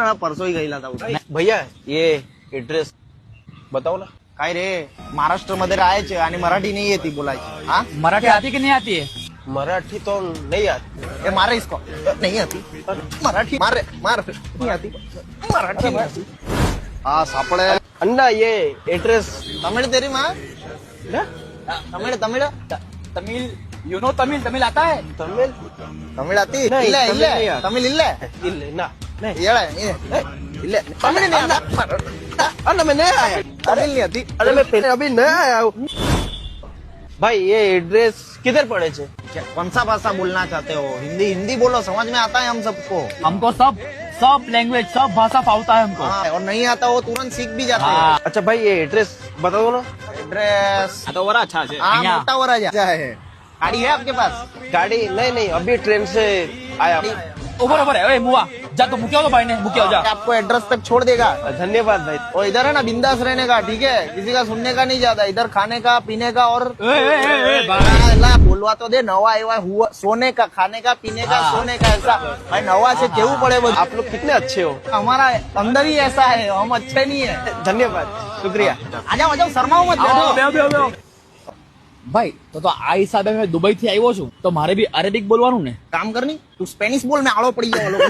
ना परसों ही गईला था भैया ये एड्रेस बताओ ना. काय रे महाराष्ट्र मध्ये राहायचे आणि मराठी नाही येते बोलायची हाँ मराठी आती की नहीं आती है? मराठी तो नहीं आती. ये मारे इसको नहीं आती मराठी मार मार नहीं आती मराठी नहीं आती हाँ सापड़े अन्ना ये एड्रेस तमिळ तेरी माँ तमिळ तमिळ तमिल यू नो तमिल तमिल आता है? तमिल ತಮಿಳ್ ಆತಿ नहीं, ಇಲ್ಲ तमिल ಇಲ್ಲ नहीं आती. ತಮಿಳ್ ಇಲ್ಲ इल्ले ना नहीं ಹೇಳ ಇಲ್ಲ ತಮಿಳ್ नहीं आता अन्ना मैं नहीं आया. तमिल नहीं आती अरे मैं पहले अभी नहीं आया हूँ. भाई ये एड्रेस किधर पड़े छे? क्या- कौन सा भाषा बोलना चाहते हो हिंदी हिंदी बोलो समझ में आता है हम सबको हमको सब लैंग्वेज सब भाषा फावता है हमको. हाँ, और नहीं आता वो तुरंत सीख भी जाते हाँ. हैं अच्छा भाई ये एड्रेस बता दो ना. एड्रेस तो वरा अच्छा है. हाँ અહીંયા. मोटा हो रहा है गाड़ी है आपके पास गाड़ी नहीं नहीं अभी ट्रेन से आया. ऊपर ऊपर है. ओए मुआ जा तो मुकिया तो भाई ने मुकिया जा. आपको एड्रेस तक छोड़ देगा धन्यवाद भाई. और इधर है ना बिंदास रहने का ठीक है किसी का सुनने का नहीं जाता इधर खाने का पीने का और ला बोलवा तो दे नवा आया हुआ सोने का खाने का पीने का सोने का ऐसा भाई नवा से केवू पड़े वो आप लोग कितने अच्छे हो. हमारा अंदर ही ऐसा है हम अच्छे नहीं है धन्यवाद. शुक्रिया आ जाओ शर्माओ मत बैठो ભાઈ તો આ હિસાબે મેં દુબઈ થી આવ્યો છું તો મારે બી અરેબિક બોલવાનું ને. काम करनी तू स्पेनिश बोल में आड़ो पड़ी जाओ लोग